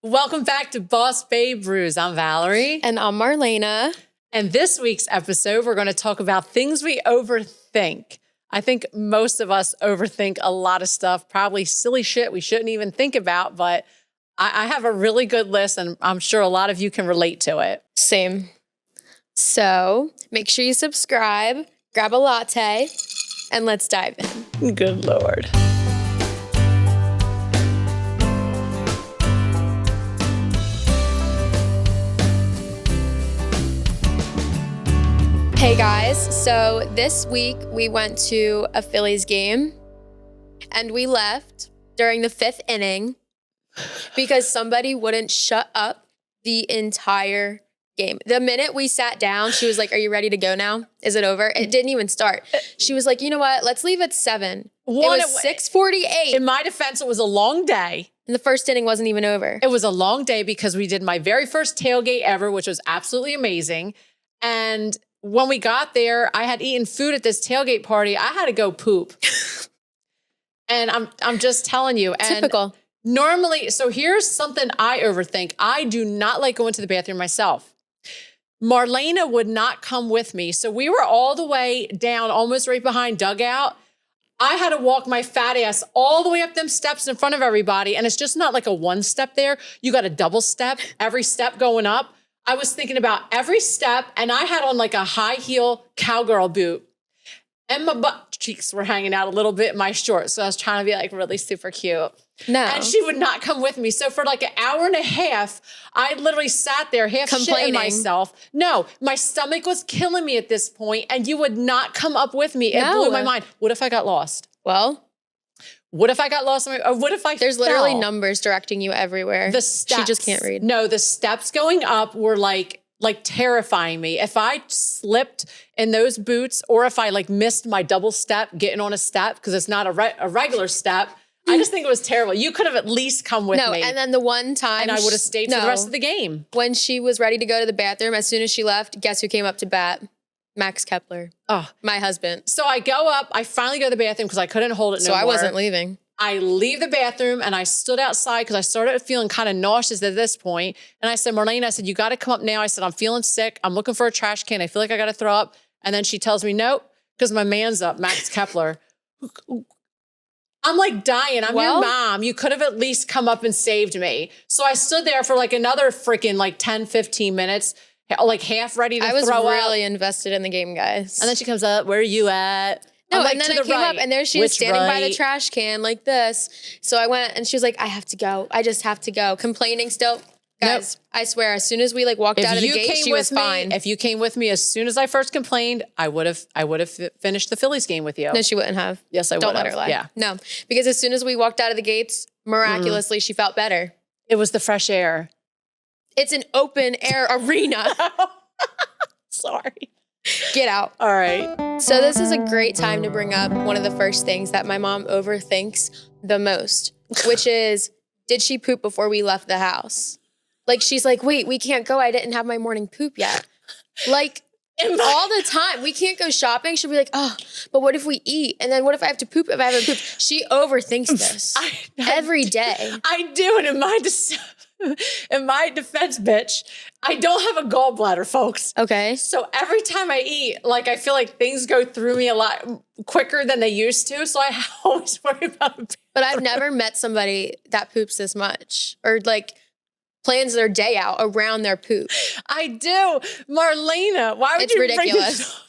Welcome back to Boss Babe Brews. I'm Valerie. And I'm Marlena. And this week's episode, we're going to talk about things we overthink. I think most of us overthink a lot of stuff, probably silly shit we shouldn't even think about, but I have a really good list and I'm sure a lot of you can relate to it. Same. So make sure you subscribe, grab a latte, and let's dive in. Good Lord. Hey guys, so this week we went to a Phillies game and we left during the 5th inning because somebody wouldn't shut up the entire game. The minute we sat down, she was like, "Are you ready to go now? Is it over?" It didn't even start. She was like, "You know what? Let's leave at 7." It was 6:48. In my defense, it was a long day. And the first inning wasn't even over. It was a long day because we did my very first tailgate ever, which was absolutely amazing. And when we got there, I had eaten food at this tailgate party. I had to go poop. And I'm just telling you. And typical. Normally, so here's something I overthink. I do not like going to the bathroom myself. Marlena would not come with me. So we were all the way down, almost right behind dugout. I had to walk my fat ass all the way up them steps in front of everybody. And it's just not like a one step there. You got a double step, every step going up. I was thinking about every step, and I had on like a high heel cowgirl boot, and my butt cheeks were hanging out a little bit in my shorts. So I was trying to be like really super cute. No. And she would not come with me. So for like an hour and a half, I literally sat there half shitting myself. No, my stomach was killing me at this point, and you would not come up with me. It blew my mind. What if I got lost? Well, what if I got lost? Or what if I There's fell? Literally numbers directing you everywhere. The steps. She just can't read. No, the steps going up were like terrifying me. If I slipped in those boots, or if I like missed my double step getting on a step, because it's not a regular step, I just think it was terrible. You could have at least come with me. And then the one time. And I would have stayed for the rest of the game. When she was ready to go to the bathroom, as soon as she left, guess who came up to bat? Max Kepler. Oh, my husband. So I go up, I finally go to the bathroom because I couldn't hold it no more. So I wasn't leaving. I leave the bathroom and I stood outside because I started feeling kind of nauseous at this point. And I said, Marlena, I said, you got to come up now. I said, I'm feeling sick. I'm looking for a trash can. I feel like I got to throw up. And then she tells me, nope, because my man's up, Max Kepler. I'm like dying. I'm your mom. You could have at least come up and saved me. So I stood there for like another freaking like 10, 15 minutes, like half ready to throw up. I was really invested in the game, guys. And then she comes up, where are you at? No, like, and then I came up and there she was standing by the trash can like this. So I went and she was like, I have to go. I just have to go. Complaining still. Guys, I swear, as soon as we like walked out of the gate, she was fine. If you came with me as soon as I first complained, I would have finished the Phillies game with you. No, she wouldn't have. Yes, I would have. Don't let her lie. Yeah. No, because as soon as we walked out of the gates, miraculously, she felt better. It was the fresh air. It's an open air arena. Sorry. Get out. All right. So this is a great time to bring up one of the first things that my mom overthinks the most, which is, did she poop before we left the house? Like, she's like, wait, we can't go. I didn't have my morning poop yet. Like, all the time. We can't go shopping. She'll be like, oh, but what if we eat? And then what if I have to poop if I haven't pooped? She overthinks this every day. I do. And in my defense, bitch, I don't have a gallbladder, folks. Okay. So every time I eat, like, I feel like things go through me a lot quicker than they used to. So I always worry about it. But I've never met somebody that poops this much or like plans their day out around their poop. I do. Marlena, why would you bring this up?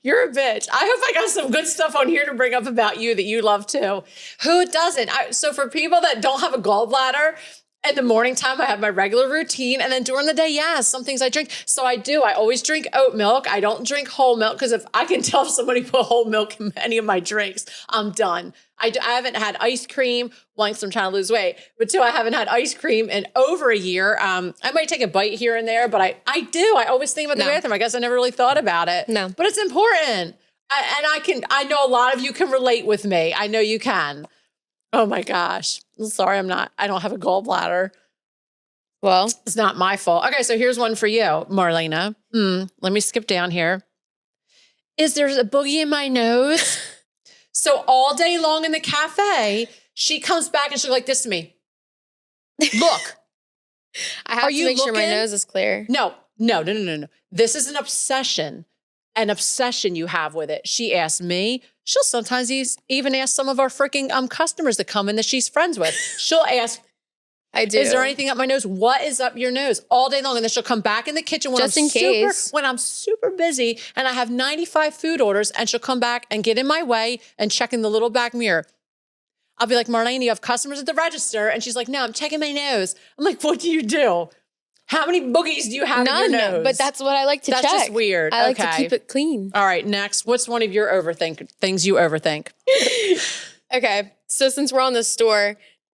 You're a bitch. I hope I got some good stuff on here to bring up about you that you love too. Who doesn't? So for people that don't have a gallbladder, in the morning time, I have my regular routine. And then during the day, some things I drink. So I do. I always drink oat milk. I don't drink whole milk because if I can tell if somebody put whole milk in any of my drinks, I'm done. I haven't had ice cream. One, because I'm trying to lose weight. But two, I haven't had ice cream in over a year. I might take a bite here and there, but I do. I always think about the bathroom. I guess I never really thought about it. No. But it's important. I know a lot of you can relate with me. I know you can. Oh my gosh. I'm sorry, I don't have a gallbladder. Well, it's not my fault. Okay, so here's one for you, Marlena. Let me skip down here. Is there a boogie in my nose? So all day long in the cafe, she comes back and she's like this to me. Look. I have to make sure my nose is clear. No. This is an obsession you have with it. She asked me. She'll sometimes even ask some of our freaking customers that come in that she's friends with. She'll ask, I do. Is there anything up my nose? What is up your nose? All day long. And then she'll come back in the kitchen when I'm super busy and I have 95 food orders, and she'll come back and get in my way and check in the little back mirror. I'll be like, Marlena, you have customers at the register. And she's like, no, I'm checking my nose. I'm like, what do you do? How many boogies do you have in your nose? But that's what I like to check. That's just weird. I like to keep it clean. All right, next. What's one of your things you overthink? Okay, so since we're on the store,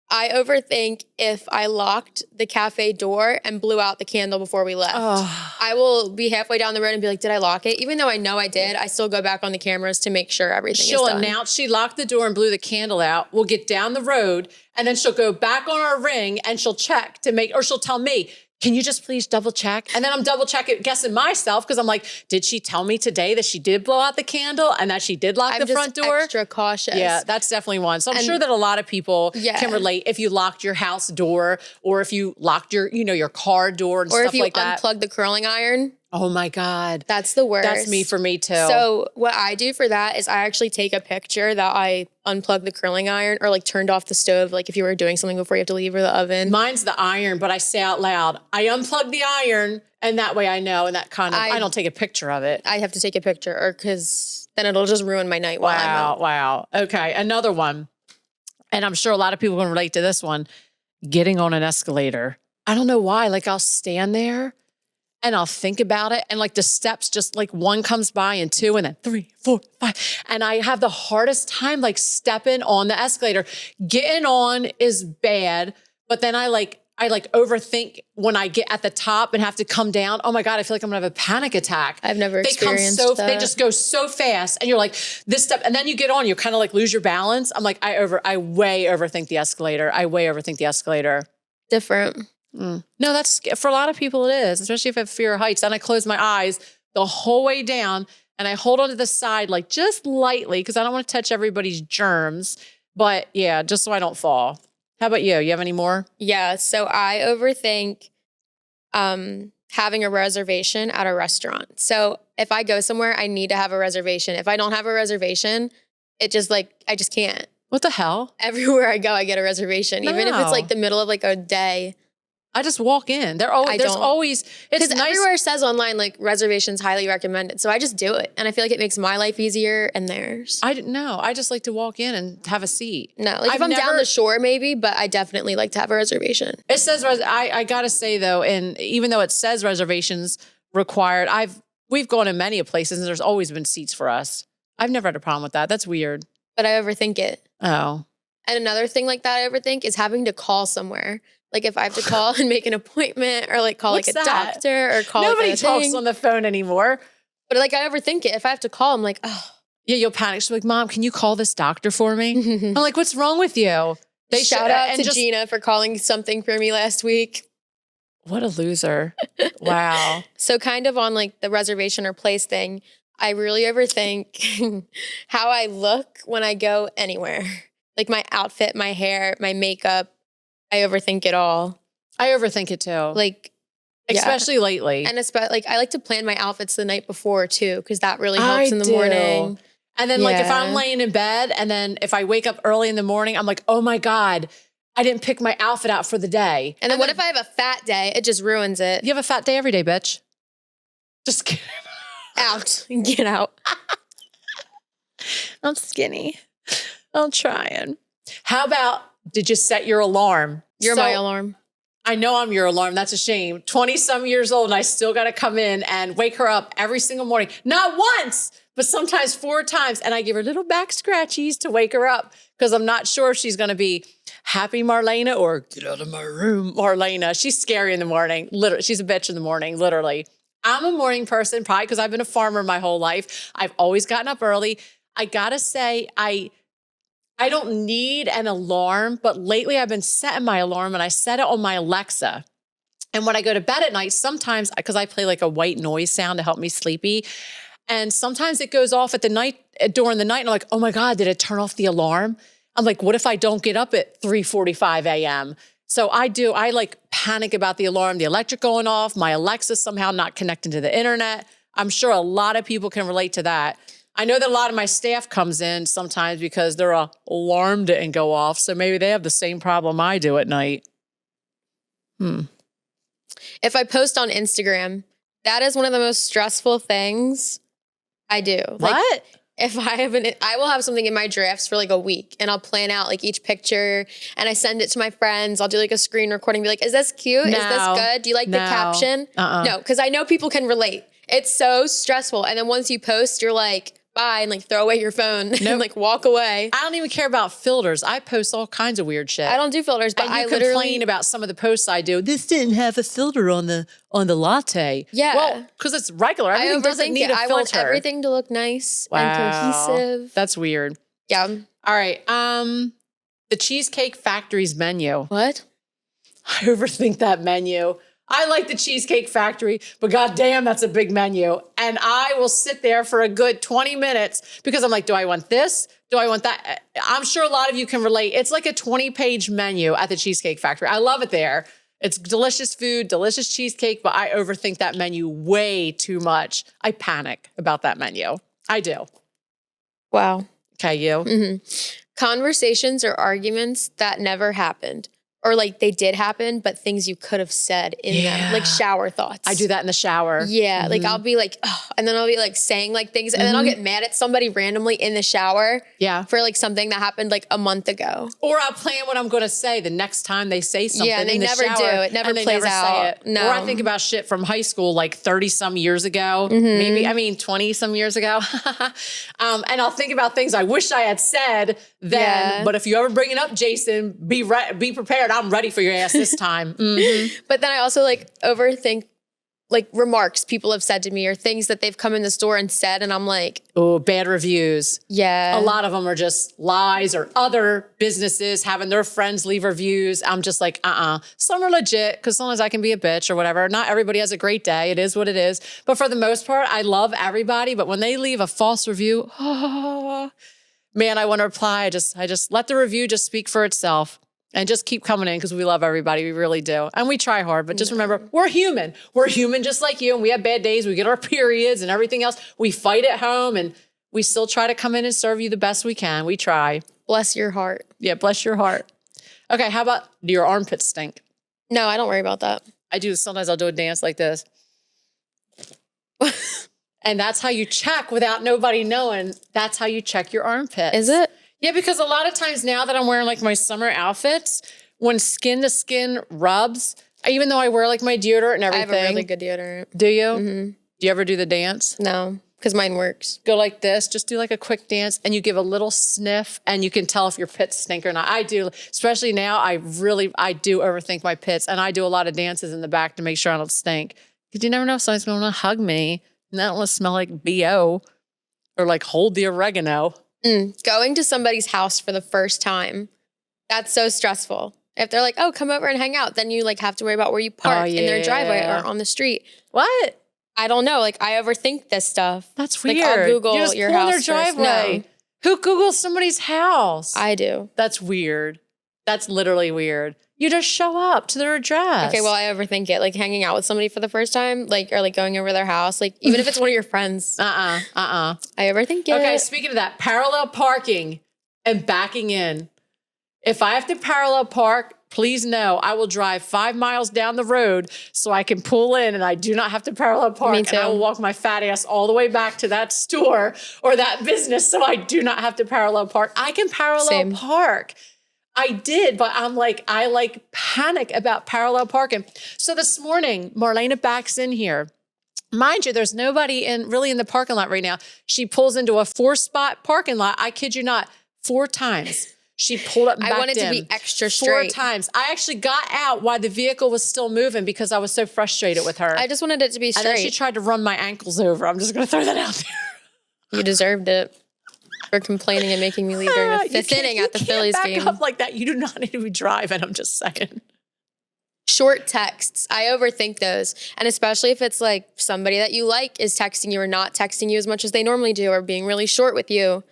I overthink if I locked the cafe door and blew out the candle before we left. Oh. I will be halfway down the road and be like, did I lock it? Even though I know I did, I still go back on the cameras to make sure everything is done. She'll announce she locked the door and blew the candle out. We'll get down the road, and then she'll go back on our ring and she'll check or she'll tell me, can you just please double check? And then I'm double checking, guessing myself, because I'm like, did she tell me today that she did blow out the candle and that she did lock the front door? I'm extra cautious. Yeah, that's definitely one. So I'm sure that a lot of people can relate if you locked your house door, or if you locked your car door and stuff like that. Or if you unplugged the curling iron. Oh my God. That's the worst. That's for me too. So what I do for that is I actually take a picture that I unplugged the curling iron or like turned off the stove. Like if you were doing something before you have to leave, or the oven. Mine's the iron, but I say out loud, I unplugged the iron, and that way I know, and that kind of, I don't take a picture of it. I have to take a picture, or because then it'll just ruin my night while I'm out. Wow. Okay, another one. And I'm sure a lot of people can relate to this one. Getting on an escalator. I don't know why. Like I'll stand there and I'll think about it. And like the steps, just like one comes by and two, and then 3, 4, 5. And I have the hardest time like stepping on the escalator. Getting on is bad, but then I overthink when I get at the top and have to come down. Oh my God, I feel like I'm gonna have a panic attack. I've never experienced that. They just go so fast, and you're like, this step, and then you get on, you kind of like lose your balance. I'm like, I way overthink the escalator. Different. No, that's, for a lot of people it is, especially if I have fear of heights. Then I close my eyes the whole way down, and I hold onto the side like just lightly, because I don't want to touch everybody's germs. But yeah, just so I don't fall. How about you? You have any more? Yeah, so I overthink having a reservation at a restaurant. So if I go somewhere, I need to have a reservation. If I don't have a reservation, I just can't. What the hell? Everywhere I go, I get a reservation. No. Even if it's like the middle of like a day. I just walk in. There's always, it's nice. Everywhere says online, like, reservations highly recommended. So I just do it. And I feel like it makes my life easier and theirs. I just like to walk in and have a seat. No, like if I'm down the shore maybe, but I definitely like to have a reservation. It says, I gotta say though, and even though it says reservations required, we've gone in many places and there's always been seats for us. I've never had a problem with that. That's weird. But I overthink it. Oh. And another thing like that I overthink is having to call somewhere. Like if I have to call and make an appointment, or like call like a doctor, or call Nobody talks on the phone anymore. But like I overthink it. If I have to call, I'm like, oh. Yeah, you'll panic. She's like, Mom, can you call this doctor for me? I'm like, what's wrong with you? Shout out to Gina for calling something for me last week. What a loser. Wow. So kind of on like the reservation or place thing, I really overthink how I look when I go anywhere. Like my outfit, my hair, my makeup. I overthink it all. I overthink it too. Like, especially lately. And like I like to plan my outfits the night before too, because that really helps in the morning. And then like if I'm laying in bed, and then if I wake up early in the morning, I'm like, oh my God, I didn't pick my outfit out for the day. And then what if I have a fat day? It just ruins it. You have a fat day every day, bitch. Just kidding. Out. Get out. I'm skinny. I'm trying. How about, did you set your alarm? You're my alarm. I know I'm your alarm. That's a shame. 20-some years old, and I still got to come in and wake her up every single morning. Not once, but sometimes 4 times. And I give her little back scratchies to wake her up, because I'm not sure if she's going to be happy Marlena or get out of my room Marlena. She's scary in the morning. Literally, she's a bitch in the morning, literally. I'm a morning person, probably because I've been a farmer my whole life. I've always gotten up early. I got to say, I don't need an alarm, but lately I've been setting my alarm, and I set it on my Alexa. And when I go to bed at night, sometimes, because I play like a white noise sound to help me sleepy, and sometimes it goes off during the night, and I'm like, oh my God, did it turn off the alarm? I'm like, what if I don't get up at 3:45 a.m.? So I like panic about the alarm, the electric going off, my Alexa somehow not connecting to the internet. I'm sure a lot of people can relate to that. I know that a lot of my staff comes in sometimes because their alarm didn't go off. So maybe they have the same problem I do at night. If I post on Instagram, that is one of the most stressful things I do. What? If I will have something in my drafts for like a week and I'll plan out like each picture and I send it to my friends. I'll do like a screen recording, be like, is this cute? No. Is this good? Do you like the caption? No, because I know people can relate. It's so stressful. And then once you post, you're like, bye, and like throw away your phone and like walk away. I don't even care about filters. I post all kinds of weird shit. I don't do filters, but I complain about some of the posts I do. This didn't have a filter on the latte. Yeah. Well, because it's regular. Everything doesn't need a filter. I want everything to look nice and cohesive. That's weird. Yeah. All right. The Cheesecake Factory's menu. What? I overthink that menu. I like the Cheesecake Factory, but goddamn, that's a big menu. And I will sit there for a good 20 minutes because I'm like, do I want this? Do I want that? I'm sure a lot of you can relate. It's like a 20-page menu at the Cheesecake Factory. I love it there. It's delicious food, delicious cheesecake, but I overthink that menu way too much. I panic about that menu. I do. Wow. Okay, you? Mm-hmm. Conversations or arguments that never happened. Or like they did happen, but things you could have said in them, like shower thoughts. I do that in the shower. Yeah, like I'll be like, oh, and then I'll be like saying like things, and then I'll get mad at somebody randomly in the shower. Yeah, for like something that happened like a month ago. Or I'll plan what I'm going to say the next time they say something. Yeah, and they never do. It never plays out. No. Or I think about shit from high school, like 30 some years ago, maybe 20 some years ago, and I'll think about things I wish I had said then. Yeah. But if you ever bring it up, Jason, be prepared. I'm ready for your ass this time. But then I also like overthink like remarks people have said to me or things that they've come in the store and said. And I'm like, oh, bad reviews. Yeah. A lot of them are just lies or other businesses having their friends leave reviews. I'm just like, Some are legit because sometimes I can be a bitch or whatever. Not everybody has a great day. It is what it is. But for the most part, I love everybody. But when they leave a false review, man, I want to reply. I just let the review just speak for itself. And just keep coming in because we love everybody. We really do. And we try hard, but just remember, we're human. We're human just like you. And we have bad days. We get our periods and everything else. We fight at home and we still try to come in and serve you the best we can. We try. Bless your heart. Yeah, bless your heart. Okay, how about do your armpits stink? No, I don't worry about that. I do. Sometimes I'll do a dance like this. And that's how you check without nobody knowing. That's how you check your armpits. Is it? Yeah, because a lot of times now that I'm wearing like my summer outfits, when skin to skin rubs, even though I wear like my deodorant and everything. I have a really good deodorant. Do you? Mm-hmm. Do you ever do the dance? No, because mine works. Go like this, just do like a quick dance and you give a little sniff and you can tell if your pits stink or not. I do, especially now, I do overthink my pits and I do a lot of dances in the back to make sure I don't stink. Because you never know if somebody's going to hug me and I don't want to smell like BO or like hold the oregano. Going to somebody's house for the first time, that's so stressful. If they're like, oh, come over and hang out, then you like have to worry about where you park in their driveway or on the street. What? I don't know. Like I overthink this stuff. That's weird. Like I'll Google you just your pull house their driveway. No. Who Googles somebody's house? I do. That's weird. That's literally weird. You just show up to their address. Okay, well, I overthink it. Like hanging out with somebody for the first time, like or like going over their house, like even if it's one of your friends. I overthink it. Okay, speaking of that, parallel parking and backing in. If I have to parallel park, please know I will drive 5 miles down the road so I can pull in and I do not have to parallel park. Me too. And I will walk my fat ass all the way back to that store or that business so I do not have to parallel park. I can parallel park. I did, but I'm like, I like panic about parallel parking. So this morning, Marlena backs in here. Mind you, there's nobody really in the parking lot right now. She pulls into a 4-spot parking lot. I kid you not, 4 times. She pulled up and backed in. I wanted to be extra straight. 4 times. I actually got out while the vehicle was still moving because I was so frustrated with her. I just wanted it to be straight. And then she tried to run my ankles over. I'm just going to throw that out there. You deserved it. For complaining and making me leave during the 5th inning at the Phillies game. Back up like that. You do not need to be driving. I'm just saying. Short texts. I overthink those. And especially if it's like somebody that you like is texting you or not texting you as much as they normally do or being really short with you.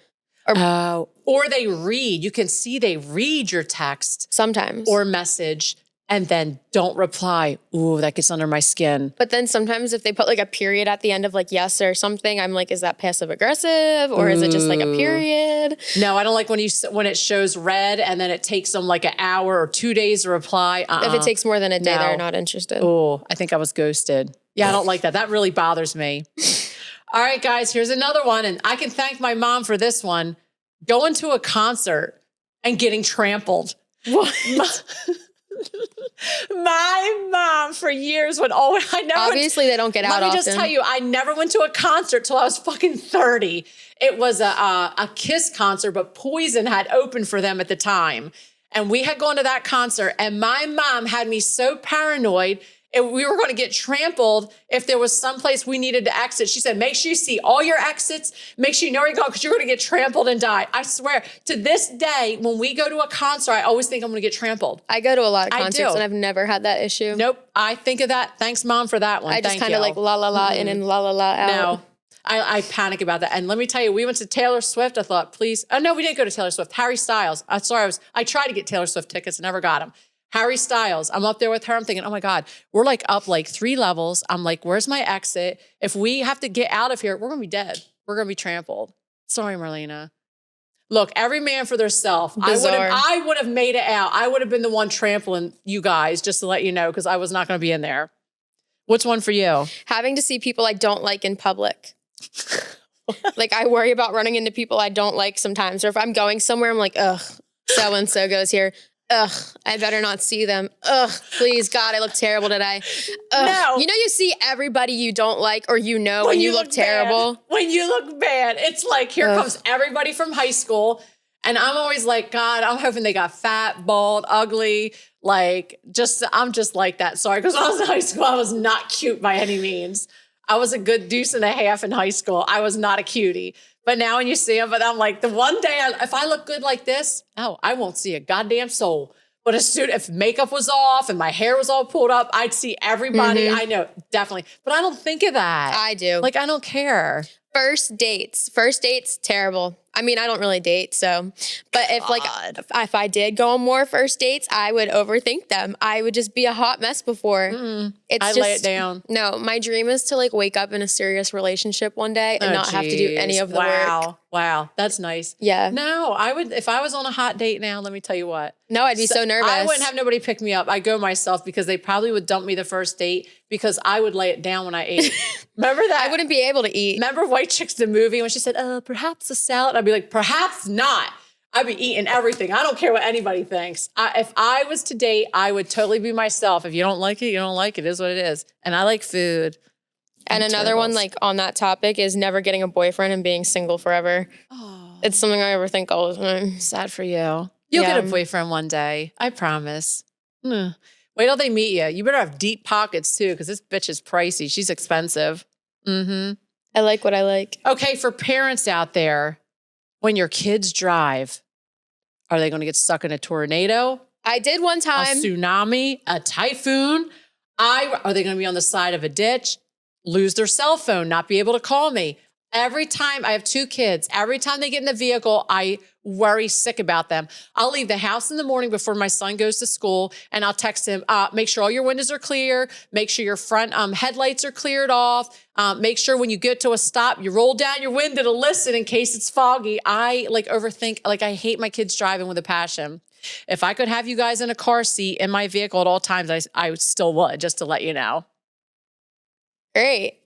Or they read. You can see they read your text. Sometimes. Or message and then don't reply. Ooh, that gets under my skin. But then sometimes if they put like a period at the end of like yes or something, I'm like, is that passive aggressive or is it just like a period? No, I don't like when it shows red and then it takes them like an hour or 2 days to reply. If it takes more than a day, they're not interested. Oh, I think I was ghosted. Yeah, I don't like that. That really bothers me. All right, guys, here's another one. And I can thank my mom for this one. Going to a concert and getting trampled. What? My mom for years would always, Obviously they don't get out often. Let me just tell you, I never went to a concert till I was fucking 30. It was a Kiss concert, but Poison had opened for them at the time. And we had gone to that concert and my mom had me so paranoid we were going to get trampled if there was someplace we needed to exit. She said, make sure you see all your exits. Make sure you know where you're going because you're going to get trampled and die. I swear, to this day, when we go to a concert, I always think I'm going to get trampled. I go to a lot of concerts and I've never had that issue. Nope. I think of that. Thanks, Mom, for that one. I just kind of like la la la in and la la la out. No. I panic about that. And let me tell you, we went to Taylor Swift. I thought, please. Oh, no, we didn't go to Taylor Swift. Harry Styles. I'm sorry. I tried to get Taylor Swift tickets, never got them. Harry Styles. I'm up there with her. I'm thinking, oh my God, we're like up like 3 levels. I'm like, where's my exit? If we have to get out of here, we're going to be dead. We're going to be trampled. Sorry, Marlena. Look, every man for their self. I would have made it out. I would have been the one trampling you guys, just to let you know, because I was not going to be in there. What's one for you? Having to see people I don't like in public. Like I worry about running into people I don't like sometimes. Or if I'm going somewhere, I'm like, ugh, so-and-so goes here. Ugh, I better not see them. Ugh, please, God, I look terrible today. Ugh. No. You know you see everybody you don't like or you know when you look terrible? When you look bad. It's like, here comes everybody from high school. And I'm always like, God, I'm hoping they got fat, bald, ugly. Like, I'm just like that. Sorry, because when I was in high school, I was not cute by any means. I was a good deuce and a half in high school. I was not a cutie. But now when you see them, but I'm like, the one day, if I look good like this, I won't see a goddamn soul. But if makeup was off and my hair was all pulled up, I'd see everybody. I know, definitely. But I don't think of that. I do. Like, I don't care. First dates, terrible. I mean, I don't really date, so. But if I did go on more first dates, I would overthink them. I would just be a hot mess before. I'd lay it down. No, my dream is to like wake up in a serious relationship one day and not have to do any of the work. Wow, that's nice. Yeah. No, I would, if I was on a hot date now, let me tell you what. No, I'd be so nervous. I wouldn't have nobody pick me up. I go myself because they probably would dump me the first date because I would lay it down when I ate. Remember that? I wouldn't be able to eat. Remember White Chicks, the movie, when she said, perhaps a salad? I'd be like, perhaps not. I'd be eating everything. I don't care what anybody thinks. If I was to date, I would totally be myself. If you don't like it, you don't like it. It is what it is. And I like food. And another one like on that topic is never getting a boyfriend and being single forever. Oh. It's something I overthink all the time. Sad for you. You'll get a boyfriend one day. I promise. Wait till they meet you. You better have deep pockets too, because this bitch is pricey. She's expensive. I like what I like. Okay, for parents out there, when your kids drive, are they going to get stuck in a tornado? I did one time. A tsunami, a typhoon? Are they going to be on the side of a ditch? Lose their cell phone, not be able to call me. Every time, I have 2 kids, every time they get in the vehicle, I worry sick about them. I'll leave the house in the morning before my son goes to school and I'll text him, make sure all your windows are clear, make sure your front headlights are cleared off, make sure when you get to a stop, you roll down your window to listen in case it's foggy. I like overthink, like I hate my kids driving with a passion. If I could have you guys in a car seat in my vehicle at all times, I still would, just to let you know. Great.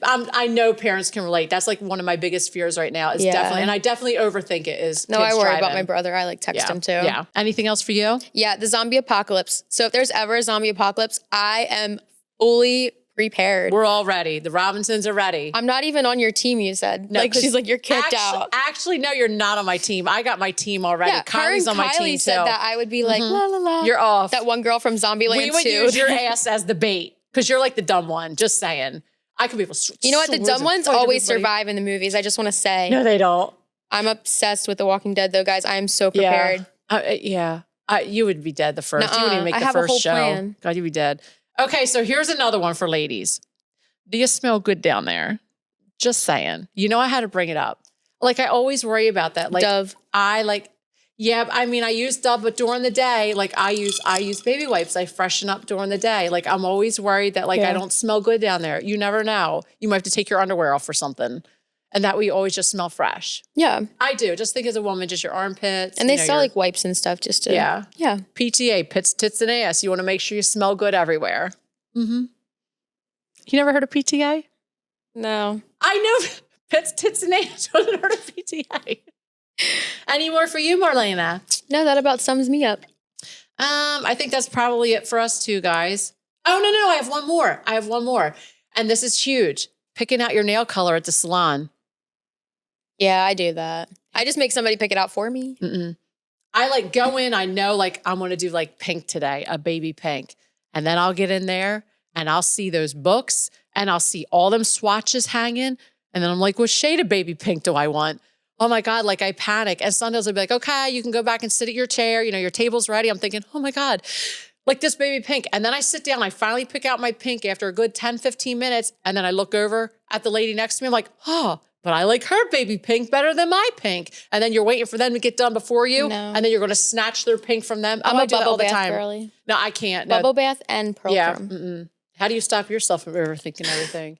I know parents can relate. That's like one of my biggest fears right now is definitely, and I definitely overthink it is No, I worry about my brother. I like text him too. Yeah. Anything else for you? Yeah, the zombie apocalypse. So if there's ever a zombie apocalypse, I am fully prepared. We're all ready. The Robinsons are ready. I'm not even on your team, you said. No, like, she's like, you're kicked out. Actually, no, you're not on my team. I got my team already. Yeah, Kylie's on my team too. said that I would be like, la la la. You're off. That one girl from Zombieland We would use your ass as the bait because you're like the dumb one. Just saying. I could be able to. You know what? The dumb ones always survive in the movies. I just want to say. No, they don't. I'm obsessed with The Walking Dead, though, guys. I am so prepared. You would be dead the first. You wouldn't even make the first show. Plan. God, you'd be dead. Okay, so here's another one for ladies. Do you smell good down there? Just saying. You know I had to bring it up. Like, I always worry about that. Like, Dove. Yeah, I mean, I use Dove, but during the day, like I use baby wipes. I freshen up during the day. Like I'm always worried that I don't smell good down there. You never know. You might have to take your underwear off or something. And that way you always just smell fresh. Yeah. I do. Just think as a woman, just your armpits. And they sell like wipes and stuff just to. Yeah. Yeah. PTA, pits, tits, and ass. You want to make sure you smell good everywhere. Mm-hmm. You never heard of PTA? No. I know pits, tits, and ass. I haven't heard of PTA. Any more for you, Marlena? No, that about sums me up. I think that's probably it for us too, guys. Oh, no, I have one more. And this is huge. Picking out your nail color at the salon. Yeah, I do that. I just make somebody pick it out for me. Mm-mm. I go in, I know I'm going to do pink today, a baby pink. And then I'll get in there and I'll see those books and I'll see all them swatches hanging. And then I'm like, what shade of baby pink do I want? Oh my God, I panic. And Sundays will be like, okay, you can go back and sit at your chair. Your table's ready. I'm thinking, oh my God, this baby pink. And then I sit down, I finally pick out my pink after a good 10, 15 minutes. And then I look over at the lady next to me. I'm like, oh, but I like her baby pink better than my pink. And then you're waiting for them to get done before you. No. And then you're going to snatch their pink from them. I'm a bubble bath time. girly. No, I can't. Bubble bath and pearl chrome. Mm-mm. How do you stop yourself from overthinking everything?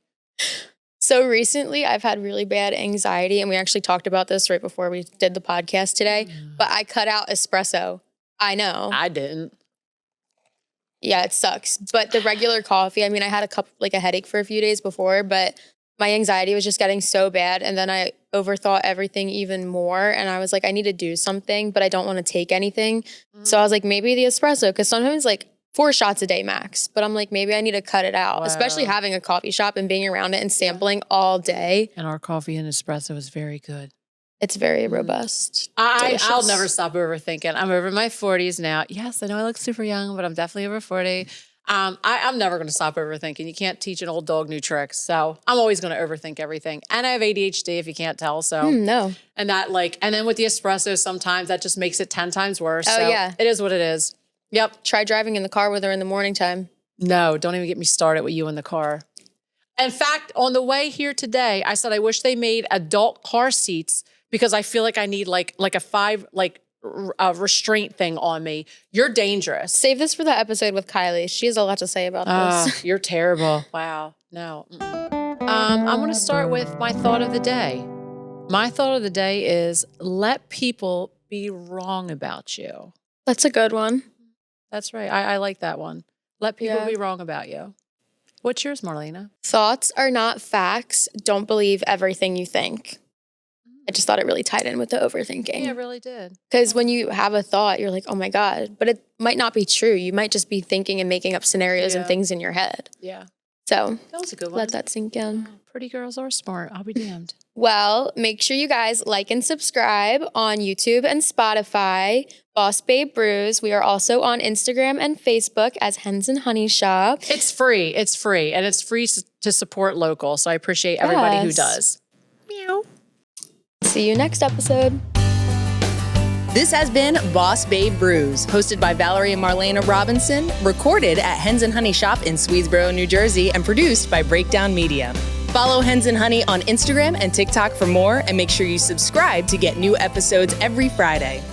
So recently I've had really bad anxiety, and we actually talked about this right before we did the podcast today, but I cut out espresso. I know. I didn't. Yeah, it sucks. But the regular coffee, I mean, I had a headache for a few days before, but my anxiety was just getting so bad. And then I overthought everything even more. And I was like, I need to do something, but I don't want to take anything. So I was like, maybe the espresso, because sometimes 4 shots a day max. But I'm like, maybe I need to cut it out, especially having a coffee shop and being around it and sampling all day. And our coffee and espresso is very good. It's very robust. I'll never stop overthinking. I'm over my 40s now. Yes, I know I look super young, but I'm definitely over 40. I'm never going to stop overthinking. You can't teach an old dog new tricks. So I'm always going to overthink everything. And I have ADHD, if you can't tell. So no. And that and then with the espresso, sometimes that just makes it 10 times worse. Oh, so yeah. It is what it is. Yep. Try driving in the car with her in the morning time. No, don't even get me started with you in the car. In fact, on the way here today, I said I wish they made adult car seats because I feel like I need a 5 restraint thing on me. You're dangerous. Save this for the episode with Kylie. She has a lot to say about this. You're terrible. Wow. No. I'm going to start with my thought of the day. My thought of the day is let people be wrong about you. That's a good one. That's right. I like that one. Let people be wrong about you. What's yours, Marlena? Thoughts are not facts. Don't believe everything you think. I just thought it really tied in with the overthinking. Yeah, it really did. Because when you have a thought, you're like, oh my God. But it might not be true. You might just be thinking and making up scenarios and things in your head. Yeah. So that was a good one. Let that sink in. Pretty girls are smart. I'll be damned. Well, make sure you guys like and subscribe on YouTube and Spotify. Boss Babe Brews. We are also on Instagram and Facebook as Hens Honey Shoppe. It's free. It's free. And it's free to support local. So I appreciate everybody who does. Meow. See you next episode. This has been Boss Babe Brews, hosted by Valerie and Marlena Robinson, recorded at Hens Honey Shoppe in Swedesboro, New Jersey, and produced by Breakdown Media. Follow Hens Honey on Instagram and TikTok for more, and make sure you subscribe to get new episodes every Friday.